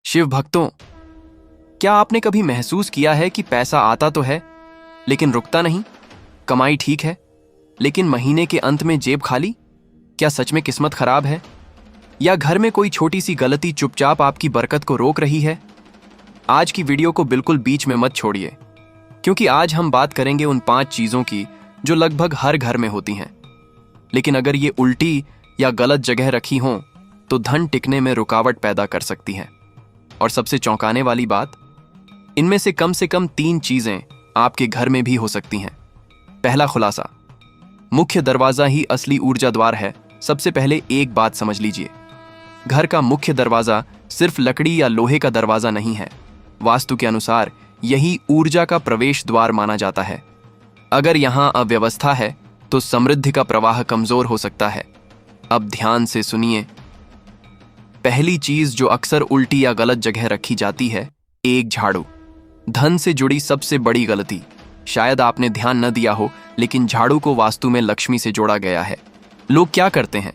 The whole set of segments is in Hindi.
शिव भक्तों, क्या आपने कभी महसूस किया है कि पैसा आता तो है लेकिन रुकता नहीं? कमाई ठीक है लेकिन महीने के अंत में जेब खाली? क्या सच में किस्मत खराब है, या घर में कोई छोटी सी गलती चुपचाप आपकी बरकत को रोक रही है? आज की वीडियो को बिल्कुल बीच में मत छोड़िए, क्योंकि आज हम बात करेंगे उन 5 चीजों की जो लगभग हर घर में होती हैं, लेकिन अगर ये उल्टी या गलत जगह रखी हों तो धन टिकने में रुकावट पैदा कर सकती हैं। और सबसे चौंकाने वाली बात, इनमें से कम 3 चीजें आपके घर में भी हो सकती हैं। पहला खुलासा, मुख्य दरवाजा ही असली ऊर्जा द्वार है। सबसे पहले एक बात समझ लीजिए, घर का मुख्य दरवाजा सिर्फ लकड़ी या लोहे का दरवाजा नहीं है। वास्तु के अनुसार यही ऊर्जा का प्रवेश द्वार माना जाता है। अगर यहां अव्यवस्था है तो समृद्धि का प्रवाह कमजोर हो सकता है। अब ध्यान से सुनिए। पहली चीज जो अक्सर उल्टी या गलत जगह रखी जाती है, एक झाड़ू। धन से जुड़ी सबसे बड़ी गलती, शायद आपने ध्यान न दिया हो, लेकिन झाड़ू को वास्तु में लक्ष्मी से जोड़ा गया है। लोग क्या करते हैं,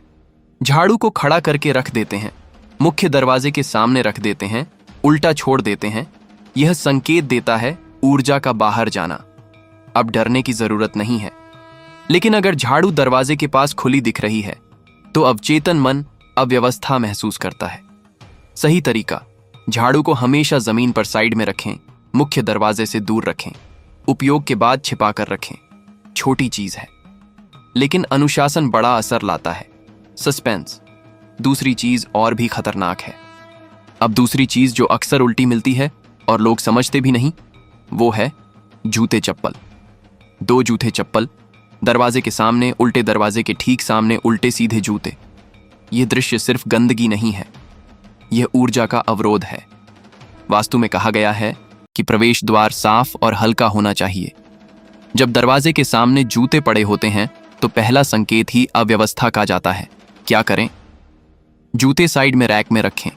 झाड़ू को खड़ा करके रख देते हैं, मुख्य दरवाजे के सामने रख देते हैं, उल्टा छोड़ देते हैं। यह संकेत देता है ऊर्जा का बाहर जाना। अब डरने की जरूरत नहीं है, लेकिन अगर झाड़ू दरवाजे के पास खुली दिख रही है तो अवचेतन मन अव्यवस्था महसूस करता है। सही तरीका, झाड़ू को हमेशा जमीन पर साइड में रखें, मुख्य दरवाजे से दूर रखें, उपयोग के बाद छिपा कर रखें। छोटी चीज है, लेकिन अनुशासन बड़ा असर लाता है। सस्पेंस, दूसरी चीज और भी खतरनाक है। अब दूसरी चीज जो अक्सर उल्टी मिलती है और लोग समझते भी नहीं, वो है जूते चप्पल। 2 जूते चप्पल, दरवाजे के सामने, उल्टे दरवाजे के ठीक सामने उल्टे सीधे जूते। यह दृश्य सिर्फ गंदगी नहीं है, यह ऊर्जा का अवरोध है। वास्तु में कहा गया है कि प्रवेश द्वार साफ और हल्का होना चाहिए। जब दरवाजे के सामने जूते पड़े होते हैं तो पहला संकेत ही अव्यवस्था का जाता है। क्या करें? जूते साइड में रैक में रखें,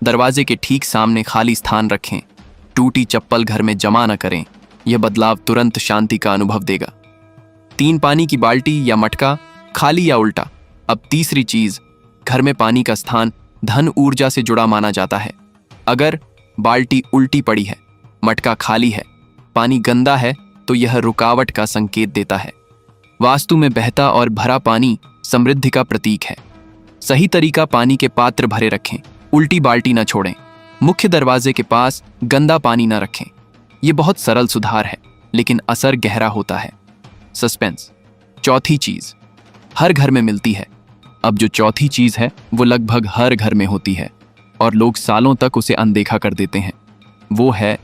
दरवाजे के ठीक सामने खाली स्थान रखें। टूटी चप्पल घर में जमा न करें, यह बदलाव तुरंत शांति का अनुभव देगा। 3 पानी की बाल्टी या मटका, खाली या उल्टा। अब तीसरी चीज, घर में पानी का स्थान धन ऊर्जा से जुड़ा माना जाता है। अगर बाल्टी उल्टी पड़ी है, मटका खाली है, पानी गंदा है, तो यह रुकावट का संकेत देता है। वास्तु में बहता और भरा पानी समृद्धि का प्रतीक है। सही तरीका, पानी के पात्र भरे रखें, उल्टी बाल्टी न छोड़ें। मुख्य दरवाजे के पास गंदा पानी न रखें। यह बहुत सरल सुधार है, लेकिन असर गहरा होता है। सस्पेंस, चौथी चीज हर घर में मिलती है। अब जो चौथी चीज है वो लगभग हर घर में होती है और लोग सालों तक उसे अनदेखा कर देते हैं। वो है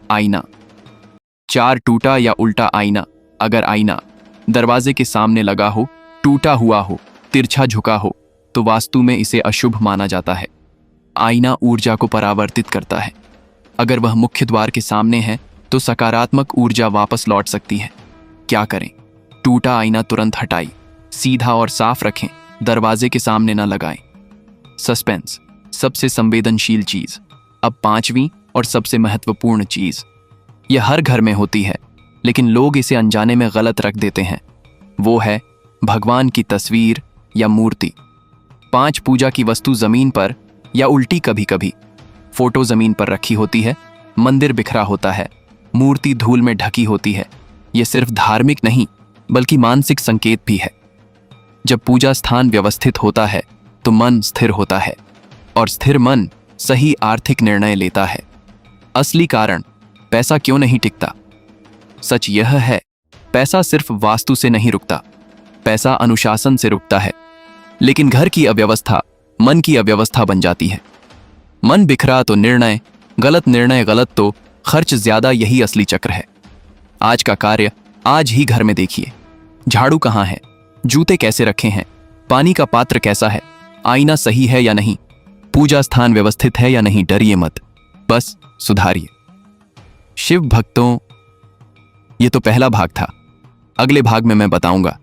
आईना। 4 टूटा या उल्टा आईना। अगर आईना दरवाजे के सामने लगा हो, टूटा हुआ हो, तिरछा झुका हो, तो वास्तु में इसे अशुभ माना जाता है। आईना ऊर्जा को परावर्तित करता है। अगर वह मुख्य द्वार के सामने है तो सकारात्मक ऊर्जा वापस लौट सकती है। क्या करें? टूटा आईना तुरंत हटाई, सीधा और साफ रखें, दरवाजे के सामने न लगाएं। सस्पेंस, सबसे संवेदनशील चीज। अब 5वीं और सबसे महत्वपूर्ण चीज, यह हर घर में होती है, लेकिन लोग इसे अनजाने में गलत रख देते हैं। वो है भगवान की तस्वीर या मूर्ति। 5 पूजा की वस्तु जमीन पर या उल्टी, कभी कभी फोटो जमीन पर रखी होती है, मंदिर बिखरा होता है, मूर्ति धूल में ढकी होती है। यह सिर्फ धार्मिक नहीं बल्कि मानसिक संकेत भी है। जब पूजा स्थान व्यवस्थित होता है तो मन स्थिर होता है, और स्थिर मन सही आर्थिक निर्णय लेता है। असली कारण, पैसा क्यों नहीं टिकता? सच यह है, पैसा सिर्फ वास्तु से नहीं रुकता, पैसा अनुशासन से रुकता है। लेकिन घर की अव्यवस्था मन की अव्यवस्था बन जाती है। मन बिखरा तो निर्णय गलत तो खर्च ज्यादा। यही असली चक्र है। आज का कार्य आज ही घर में देखिए। झाड़ू कहाँ है? जूते कैसे रखे हैं? पानी का पात्र कैसा है? आईना सही है या नहीं? पूजा स्थान व्यवस्थित है या नहीं? डरिए मत, बस सुधारिए। शिव भक्तों, ये तो पहला भाग था। अगले भाग में मैं बताऊंगा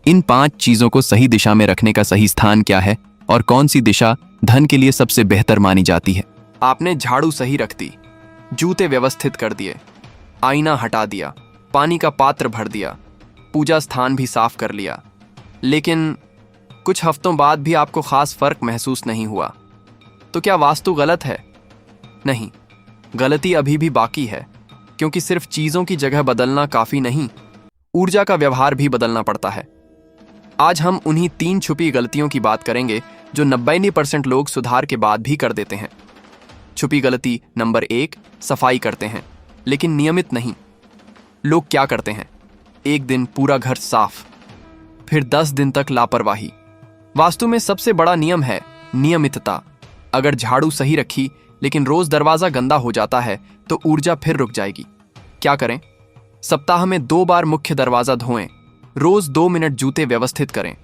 इन 5 चीजों को सही दिशा में रखने का सही स्थान क्या है और कौन सी दिशा धन के लिए सबसे बेहतर मानी जाती है। आपने झाड़ू सही रख दी, जूते व्यवस्थित कर दिए, आईना हटा दिया, पानी का पात्र भर दिया, पूजा स्थान भी साफ कर लिया, लेकिन कुछ हफ्तों बाद भी आपको खास फर्क महसूस नहीं हुआ, तो क्या वास्तु गलत है? नहीं, गलती अभी भी बाकी है, क्योंकि सिर्फ चीजों की जगह बदलना काफी नहीं, ऊर्जा का व्यवहार भी बदलना पड़ता है। आज हम उन्हीं 3 छुपी गलतियों की बात करेंगे जो 99% लोग सुधार के बाद भी कर देते हैं। छुपी गलती नंबर 1, सफाई करते हैं लेकिन नियमित नहीं। लोग क्या करते हैं? एक दिन पूरा घर साफ, फिर 10 दिन तक लापरवाही। वास्तु में सबसे बड़ा नियम है नियमितता। अगर झाड़ू सही रखी लेकिन रोज दरवाजा गंदा हो जाता है तो ऊर्जा फिर रुक जाएगी। क्या करें? सप्ताह में 2 बार मुख्य दरवाजा धोएं, रोज 2 मिनट जूते व्यवस्थित करें,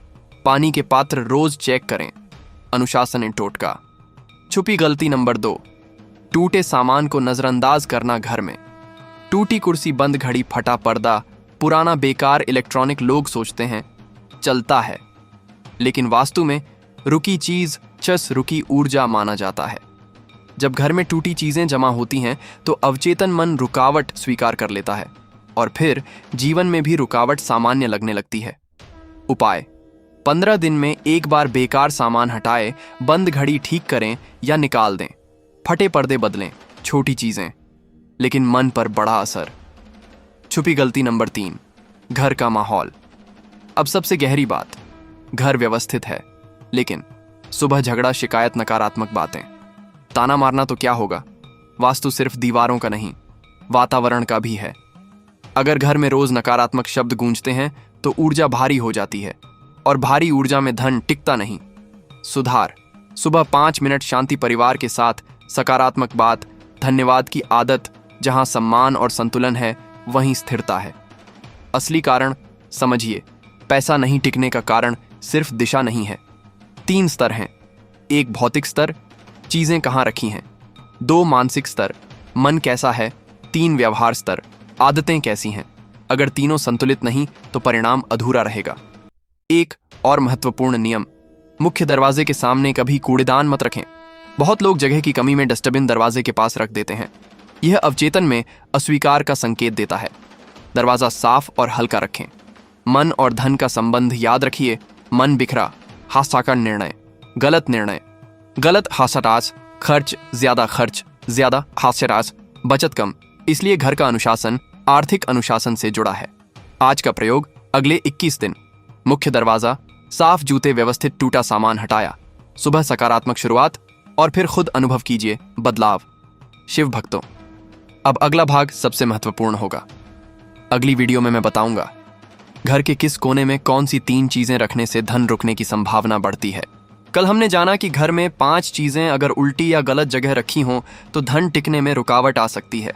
पानी के पात्र रोज चेक करें। अनुशासन इन टोटका। छुपी गलती नंबर 2, टूटे सामान को नजरअंदाज करना। घर में टूटी कुर्सी, बंद घड़ी, फटा पर्दा, पुराना बेकार इलेक्ट्रॉनिक लोग सोचते हैं चलता है, लेकिन वास्तु में रुकी चीज चस रुकी ऊर्जा माना जाता है। जब घर में टूटी चीजें जमा होती हैं तो अवचेतन मन रुकावट स्वीकार कर लेता है और फिर जीवन में भी रुकावट सामान्य लगने लगती है। उपाय: 15 दिन में एक बार बेकार सामान हटाएं, बंद घड़ी ठीक करें या निकाल दें, फटे पर्दे बदलें। छोटी चीजें लेकिन मन पर बड़ा असर। छुपी गलती नंबर 3, घर का माहौल। अब सबसे गहरी बात, घर व्यवस्थित है लेकिन सुबह झगड़ा, शिकायत, नकारात्मक बातें। ताना मारना तो क्या होगा? वास्तु सिर्फ दीवारों का नहीं, वातावरण का भी है। अगर घर में रोज नकारात्मक शब्द गूंजते हैं तो ऊर्जा भारी हो जाती है और भारी ऊर्जा में धन टिकता नहीं। सुधार: सुबह 5 मिनट शांति, परिवार के साथ सकारात्मक बात, धन्यवाद की आदत। जहां सम्मान और संतुलन है वहीं स्थिरता है। असली कारण समझिए, पैसा नहीं टिकने का कारण सिर्फ दिशा नहीं है। 3 स्तर हैं। 1 भौतिक स्तर, चीजें कहाँ रखी हैं। 2 मानसिक स्तर, मन कैसा है। 3 व्यवहार स्तर, आदतें कैसी हैं। अगर तीनों संतुलित नहीं तो परिणाम अधूरा रहेगा। एक और महत्वपूर्ण नियम, मुख्य दरवाजे के सामने कभी कूड़ेदान मत रखें। बहुत लोग जगह की कमी में डस्टबिन दरवाजे के पास रख देते हैं। यह अवचेतन में अस्वीकार का संकेत देता है। दरवाजा साफ और हल्का रखें। मन और धन का संबंध याद रखिए। मन बिखरा, हास्याकार निर्णय, गलत निर्णय, गलत हास्यराज, खर्च, ज्यादा हास्यराज, बचत कम। इसलिए घर का अनुशासन आर्थिक अनुशासन से जुड़ा है। आज का प्रयोग: अगले 21 दिन मुख्य दरवाजा साफ, जूते व्यवस्थित, टूटा सामान हटाया। सुबह सकारात्मक शुरुआत और फिर खुद अनुभव कीजिए बदलाव। शिव भक्तों, अब अगला भाग सबसे महत्वपूर्ण होगा। अगली वीडियो में मैं बताऊंगा घर के किस कोने में कौन सी 3 चीजें रखने से धन रुकने की संभावना बढ़ती है। कल हमने जाना कि घर में 5 चीजें अगर उल्टी या गलत जगह रखी हों तो धन टिकने में रुकावट आ सकती है।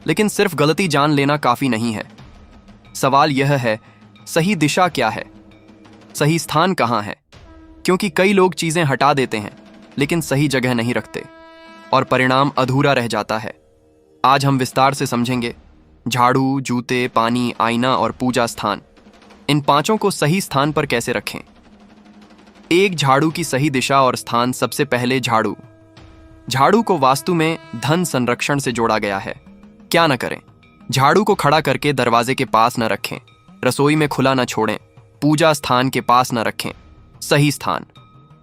लेकिन सिर्फ गलती जान लेना काफी नहीं है। सवाल यह है, सही दिशा क्या है, सही स्थान कहाँ है? क्योंकि कई लोग चीजें हटा देते हैं लेकिन सही जगह नहीं रखते और परिणाम अधूरा रह जाता है। आज हम विस्तार से समझेंगे झाड़ू, जूते, पानी, आईना और पूजा स्थान। इन 5 को सही स्थान पर कैसे रखें। 1 झाड़ू की सही दिशा और स्थान। सबसे पहले झाड़ू। झाड़ू को वास्तु में धन संरक्षण से जोड़ा गया है। क्या न करें? झाड़ू को खड़ा करके दरवाजे के पास न रखें, रसोई में खुला न छोड़ें, पूजा स्थान के पास न रखें। सही स्थान: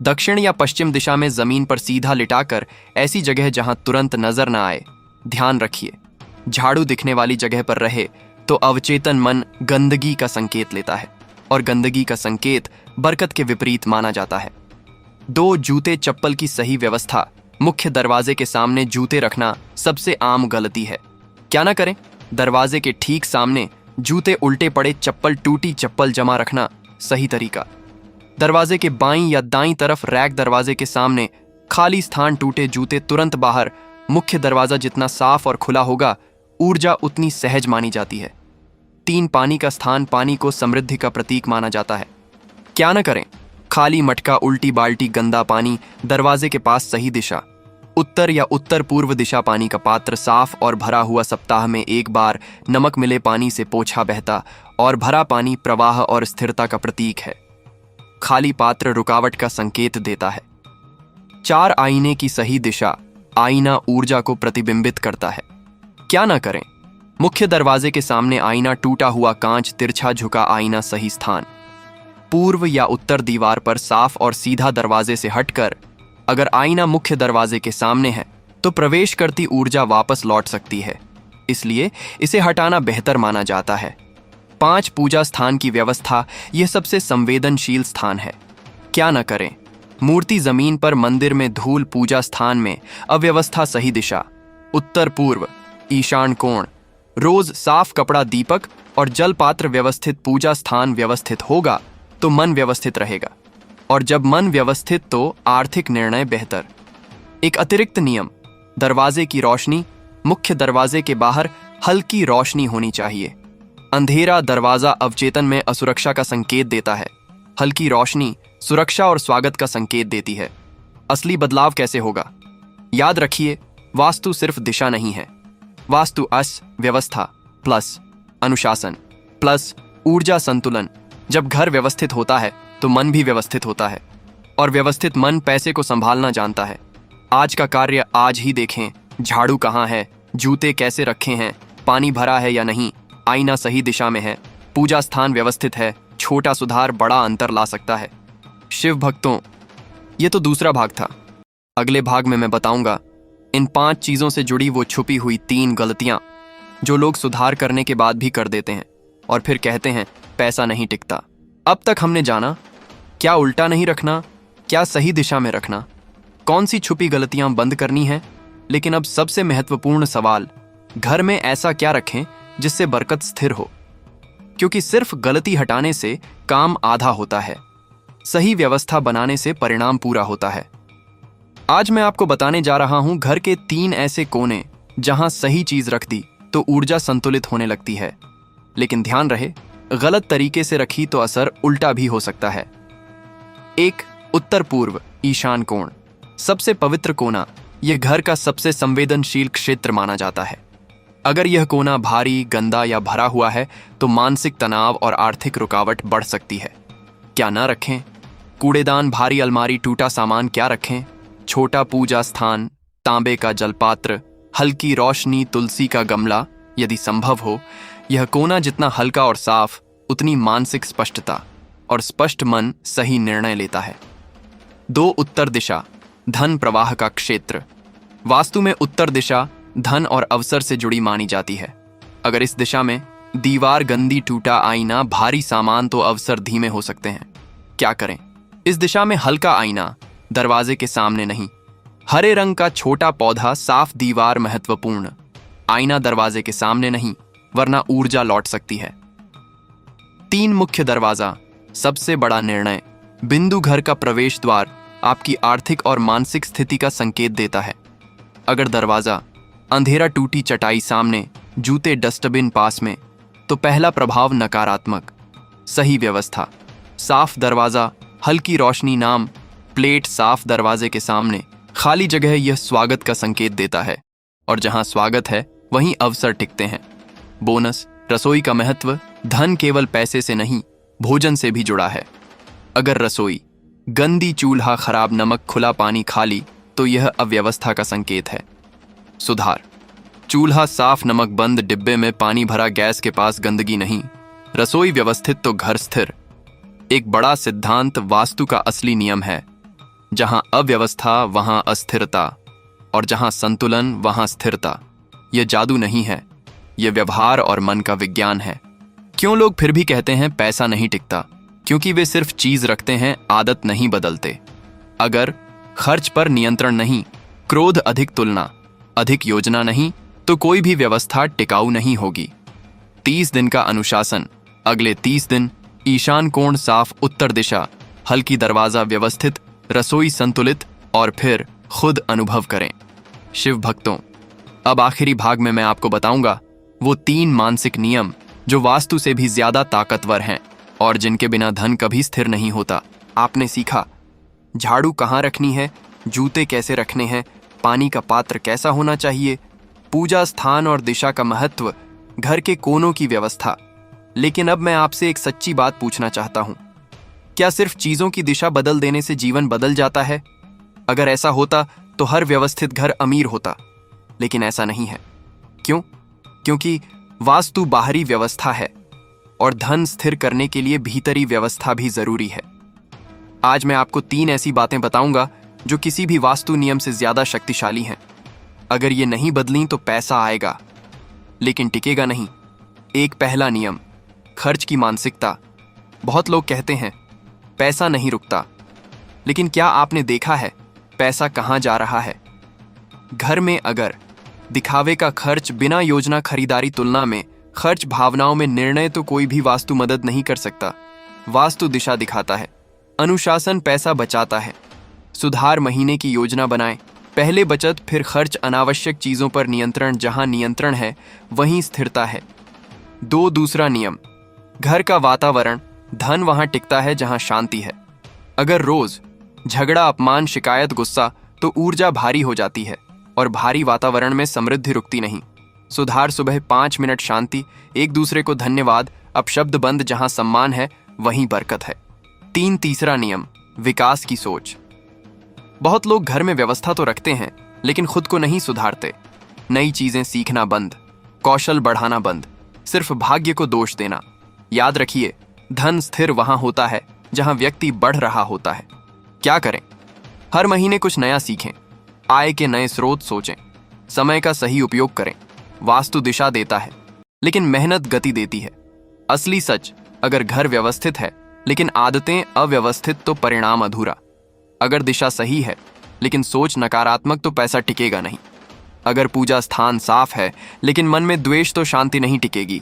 दक्षिण या पश्चिम दिशा में जमीन पर सीधा लिटाकर, ऐसी जगह जहां तुरंत नजर न आए। ध्यान रखिए, झाड़ू दिखने वाली जगह पर रहे तो अवचेतन मन गंदगी का संकेत लेता है और गंदगी का संकेत बरकत के विपरीत माना जाता है। 2 जूते चप्पल की सही व्यवस्था। मुख्य दरवाजे के सामने जूते रखना सबसे आम गलती है। क्या ना करें? दरवाजे के ठीक सामने जूते उल्टे पड़े, चप्पल, टूटी चप्पल जमा रखना सही तरीका। दरवाजे के बाईं या दाईं तरफ रैक, दरवाजे के सामने खाली स्थान, टूटे जूते तुरंत बाहर। मुख्य दरवाजा जितना साफ और खुला होगा ऊर्जा उतनी सहज मानी जाती है। 3 पानी का स्थान। पानी को समृद्धि का प्रतीक माना जाता है। क्या न करें? खाली मटका, उल्टी बाल्टी, गंदा पानी दरवाजे के पास। सही दिशा: उत्तर या उत्तर पूर्व दिशा। पानी का पात्र साफ और भरा हुआ। सप्ताह में 1 बार नमक मिले पानी से पोछा बहता और भरा पानी प्रवाह और स्थिरता का प्रतीक है। खाली पात्र रुकावट का संकेत देता है। 4 आईने की सही दिशा। आईना ऊर्जा को प्रतिबिंबित करता है। क्या ना करें? मुख्य दरवाजे के सामने आईना, टूटा हुआ कांच, तिरछा झुका आईना। सही स्थान: पूर्व या उत्तर दीवार पर। साफ और सीधा दरवाजे से हटकर। अगर आईना मुख्य दरवाजे के सामने है तो प्रवेश करती ऊर्जा वापस लौट सकती है, इसलिए इसे हटाना बेहतर माना जाता है। 5 पूजा स्थान की व्यवस्था, यह सबसे संवेदनशील स्थान है। क्या न करें? मूर्ति जमीन पर, मंदिर में धूल, पूजा स्थान में अव्यवस्था, सही दिशा उत्तर पूर्व, ईशान कोण, रोज साफ कपड़ा, दीपक और जल पात्र व्यवस्थित। पूजा स्थान व्यवस्थित होगा तो मन व्यवस्थित रहेगा, और जब मन व्यवस्थित तो आर्थिक निर्णय बेहतर। एक अतिरिक्त नियम, दरवाजे की रोशनी, मुख्य दरवाजे के बाहर हल्की रोशनी होनी चाहिए। अंधेरा दरवाजा अवचेतन में असुरक्षा का संकेत देता है, हल्की रोशनी सुरक्षा और स्वागत का संकेत देती है। असली बदलाव कैसे होगा? याद रखिए, वास्तु सिर्फ दिशा नहीं है। वास्तु व्यवस्था प्लस अनुशासन प्लस ऊर्जा संतुलन। जब घर व्यवस्थित होता है तो मन भी व्यवस्थित होता है, और व्यवस्थित मन पैसे को संभालना जानता है। आज का कार्य आज ही देखें, झाड़ू कहाँ है, जूते कैसे रखे हैं, पानी भरा है या नहीं, आईना सही दिशा में है, पूजा स्थान व्यवस्थित है। छोटा सुधार बड़ा अंतर ला सकता है। शिव भक्तों, ये तो दूसरा भाग था। अगले भाग में मैं बताऊंगा इन 5 चीजों से जुड़ी वो छुपी हुई 3 गलतियां जो लोग सुधार करने के बाद भी कर देते हैं और फिर कहते हैं पैसा नहीं टिकता। अब तक हमने जाना क्या उल्टा नहीं रखना, क्या सही दिशा में रखना, कौन सी छुपी गलतियां बंद करनी है। लेकिन अब सबसे महत्वपूर्ण सवाल, घर में ऐसा क्या रखें जिससे बरकत स्थिर हो, क्योंकि सिर्फ गलती हटाने से काम आधा होता है, सही व्यवस्था बनाने से परिणाम पूरा होता है। आज मैं आपको बताने जा रहा हूं घर के 3 ऐसे कोने जहां सही चीज रख दी तो ऊर्जा संतुलित होने लगती है, लेकिन ध्यान रहे गलत तरीके से रखी तो असर उल्टा भी हो सकता है। 1. उत्तर पूर्व ईशान कोण, सबसे पवित्र कोना। यह घर का सबसे संवेदनशील क्षेत्र माना जाता है। अगर यह कोना भारी, गंदा या भरा हुआ है तो मानसिक तनाव और आर्थिक रुकावट बढ़ सकती है। क्या ना रखें? कूड़ेदान, भारी अलमारी, टूटा सामान क्या रखें? छोटा पूजा स्थान, तांबे का जलपात्र, हल्की रोशनी, तुलसी का गमला यदि संभव हो। यह कोना जितना हल्का और साफ, उतनी मानसिक स्पष्टता, और स्पष्ट मन सही निर्णय लेता है। 2. उत्तर दिशा धन प्रवाह का क्षेत्र। वास्तु में उत्तर दिशा धन और अवसर से जुड़ी मानी जाती है। अगर इस दिशा में दीवार गंदी, टूटा आईना, भारी सामान तो अवसर धीमे हो सकते हैं। क्या करें? इस दिशा में हल्का आईना, दरवाजे के सामने नहीं। हरे रंग का छोटा पौधा, साफ दीवार महत्वपूर्ण। आईना दरवाजे के सामने नहीं, वरना ऊर्जा लौट सकती है। 3. मुख्य दरवाजा, सबसे बड़ा निर्णय। बिंदु घर का प्रवेश द्वार आपकी आर्थिक और मानसिक स्थिति का संकेत देता है। अगर दरवाजा अंधेरा, टूटी चटाई सामने, जूते डस्टबिन पास में, तो पहला प्रभाव नकारात्मक। सही व्यवस्था, साफ दरवाजा, हल्की रोशनी, नाम प्लेट साफ दरवाजे के सामने, खाली जगह, यह स्वागत का संकेत देता है, और जहां स्वागत है वहीं अवसर टिकते हैं। बोनस, रसोई का महत्व। धन केवल पैसे से नहीं, भोजन से भी जुड़ा है। अगर रसोई गंदी, चूल्हा खराब, नमक, खुला पानी खाली, तो यह अव्यवस्था का संकेत है। सुधार, चूल्हा साफ, नमक बंद, डिब्बे में पानी भरा, गैस के पास गंदगी नहीं, रसोई व्यवस्थित तो घर स्थिर। एक बड़ा सिद्धांत, वास्तु का असली नियम है, जहां अव्यवस्था वहां अस्थिरता, और जहां संतुलन वहां स्थिरता। यह जादू नहीं है, यह व्यवहार और मन का विज्ञान है। क्यों लोग फिर भी कहते हैं पैसा नहीं टिकता? क्योंकि वे सिर्फ चीज रखते हैं, आदत नहीं बदलते। अगर खर्च पर नियंत्रण नहीं, क्रोध अधिक, तुलना अधिक, योजना नहीं, तो कोई भी व्यवस्था टिकाऊ नहीं होगी। 30 दिन का अनुशासन। अगले 30 दिन ईशान कोण साफ, उत्तर दिशा हल्की, दरवाजा व्यवस्थित, रसोई संतुलित, और फिर खुद अनुभव करें। शिव भक्तों, अब आखिरी भाग में मैं आपको बताऊंगा वो 3 मानसिक नियम जो वास्तु से भी ज्यादा ताकतवर हैं और जिनके बिना धन कभी स्थिर नहीं होता। आपने सीखा झाड़ू कहाँ रखनी है, जूते कैसे रखने हैं, पानी का पात्र कैसा होना चाहिए, पूजा स्थान और दिशा का महत्व, घर के कोनों की व्यवस्था। लेकिन अब मैं आपसे एक सच्ची बात पूछना चाहता हूं, क्या सिर्फ चीजों की दिशा बदल देने से जीवन बदल जाता है? अगर ऐसा होता तो हर व्यवस्थित घर अमीर होता, लेकिन ऐसा नहीं है। क्यों? क्योंकि वास्तु बाहरी व्यवस्था है और धन स्थिर करने के लिए भीतरी व्यवस्था भी जरूरी है। आज मैं आपको 3 ऐसी बातें बताऊंगा जो किसी भी वास्तु नियम से ज्यादा शक्तिशाली हैं। अगर ये नहीं बदली तो पैसा आएगा लेकिन टिकेगा नहीं। एक पहला नियम, खर्च की मानसिकता। बहुत लोग कहते हैं पैसा नहीं रुकता, लेकिन क्या आपने देखा है पैसा कहाँ जा रहा है? घर में अगर दिखावे का खर्च बिना योजना खरीदारी तुलना में खर्च भावनाओं में निर्णय, तो कोई भी वास्तु मदद नहीं कर सकता। वास्तु दिशा दिखाता है, अनुशासन पैसा बचाता है। सुधार महीने की योजना बनाएं, पहले बचत फिर खर्च, अनावश्यक चीजों पर नियंत्रण। जहां नियंत्रण है वहीं स्थिरता है। दूसरा नियम, घर का वातावरण, धन वहां टिकता है जहां शांति है। अगर रोज झगड़ा, अपमान, शिकायत, गुस्सा, तो ऊर्जा भारी हो जाती है और भारी वातावरण में समृद्धि रुकती नहीं। सुधार सुबह 5 मिनट शांति, एक दूसरे को धन्यवाद, अपशब्द बंद, जहां सम्मान है वहीं बरकत है। तीसरा नियम, विकास की सोच। बहुत लोग घर में व्यवस्था तो रखते हैं लेकिन खुद को नहीं सुधारते। नई चीजें सीखना बंद, कौशल बढ़ाना बंद, सिर्फ भाग्य को दोष देना। याद रखिए, धन स्थिर वहां होता है जहां व्यक्ति बढ़ रहा होता है। क्या करें? हर महीने कुछ नया सीखें, आय के नए स्रोत सोचें, समय का सही उपयोग करें। वास्तु दिशा देता है लेकिन मेहनत गति देती है। असली सच, अगर घर व्यवस्थित है लेकिन आदतें अव्यवस्थित तो परिणाम अधूरा। अगर दिशा सही है लेकिन सोच नकारात्मक तो पैसा टिकेगा नहीं। अगर पूजा स्थान साफ है लेकिन मन में द्वेष तो शांति नहीं टिकेगी।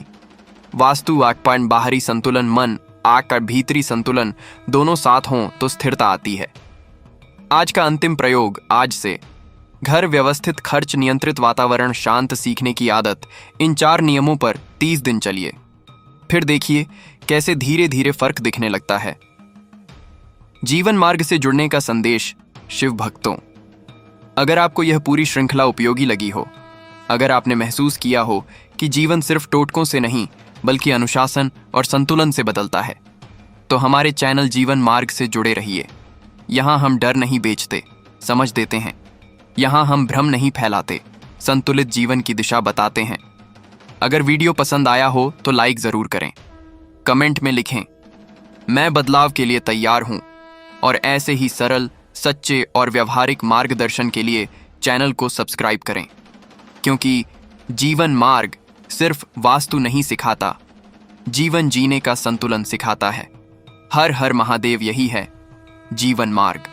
वास्तु आकपान, बाहरी संतुलन, मन आग का भीतरी संतुलन दोनों साथ हों तो स्थिरता आती है। आज का अंतिम प्रयोग, आज से घर व्यवस्थित, खर्च नियंत्रित, वातावरण शांत, सीखने की आदत। इन 4 नियमों पर 30 दिन चलिए, फिर देखिए कैसे धीरे धीरे फर्क दिखने लगता है। जीवन मार्ग से जुड़ने का संदेश शिव भक्तों, अगर आपको यह पूरी श्रृंखला उपयोगी लगी हो, अगर आपने महसूस किया हो कि जीवन सिर्फ टोटकों से नहीं बल्कि अनुशासन और संतुलन से बदलता है, तो हमारे चैनल जीवन मार्ग से जुड़े रहिए। यहाँ हम डर नहीं बेचते, समझ देते हैं। यहाँ हम भ्रम नहीं फैलाते, संतुलित जीवन की दिशा बताते हैं। अगर वीडियो पसंद आया हो तो लाइक जरूर करें, कमेंट में लिखें मैं बदलाव के लिए तैयार हूं। और ऐसे ही सरल, सच्चे और व्यवहारिक मार्गदर्शन के लिए चैनल को सब्सक्राइब करें, क्योंकि जीवन मार्ग सिर्फ वास्तु नहीं सिखाता, जीवन जीने का संतुलन सिखाता है। हर हर महादेव, यही है जीवन मार्ग।